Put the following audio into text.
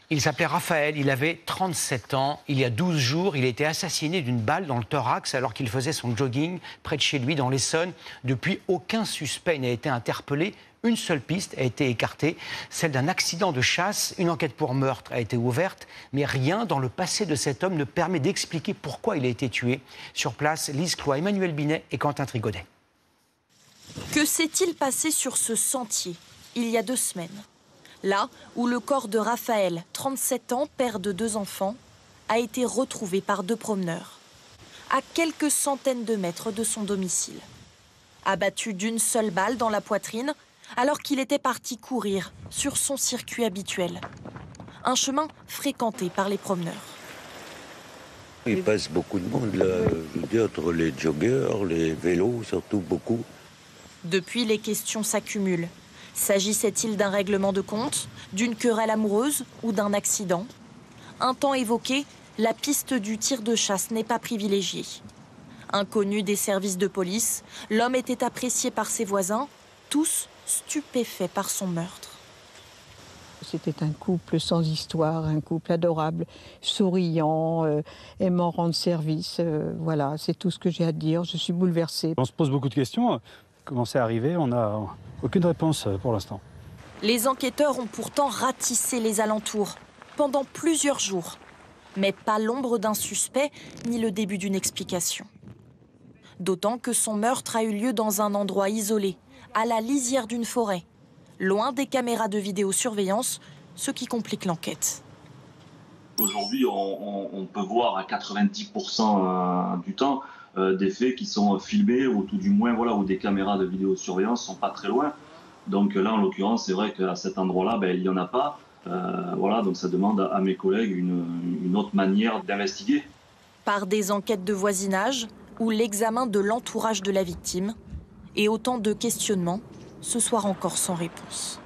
Il s'appelait Raphaël, il avait 37 ans. Il y a 12 jours, il a été assassiné d'une balle dans le thorax alors qu'il faisait son jogging près de chez lui dans l'Essonne. Depuis, aucun suspect n'a été interpellé. Une seule piste a été écartée, celle d'un accident de chasse. Une enquête pour meurtre a été ouverte, mais rien dans le passé de cet homme ne permet d'expliquer pourquoi il a été tué. Sur place, Lise Cloy, Emmanuel Binet et Quentin Trigodet. Que s'est-il passé sur ce sentier il y a 2 semaines ? Là où le corps de Raphaël, 37 ans, père de 2 enfants, a été retrouvé par 2 promeneurs, à quelques centaines de mètres de son domicile. Abattu d'une seule balle dans la poitrine, alors qu'il était parti courir sur son circuit habituel. Un chemin fréquenté par les promeneurs. Il passe beaucoup de monde là, je veux dire, entre les joggeurs, les vélos, surtout beaucoup. Depuis, les questions s'accumulent. S'agissait-il d'un règlement de compte, d'une querelle amoureuse ou d'un accident ? Un temps évoqué, la piste du tir de chasse n'est pas privilégiée. Inconnu des services de police, l'homme était apprécié par ses voisins, tous stupéfaits par son meurtre. C'était un couple sans histoire, un couple adorable, souriant, aimant rendre service. Voilà, c'est tout ce que j'ai à dire. Je suis bouleversée. On se pose beaucoup de questions. Comment c'est arrivé ? On n'a aucune réponse pour l'instant. Les enquêteurs ont pourtant ratissé les alentours pendant plusieurs jours. Mais pas l'ombre d'un suspect, ni le début d'une explication. D'autant que son meurtre a eu lieu dans un endroit isolé, à la lisière d'une forêt, loin des caméras de vidéosurveillance, ce qui complique l'enquête. Aujourd'hui, on peut voir à 90% du temps des faits qui sont filmés, ou tout du moins voilà, où des caméras de vidéosurveillance ne sont pas très loin. Donc là, en l'occurrence, c'est vrai qu'à cet endroit-là, il n'y en a pas. Voilà, donc ça demande à mes collègues une autre manière d'investiguer. Par des enquêtes de voisinage ou l'examen de l'entourage de la victime, et autant de questionnements, ce soir encore sans réponse.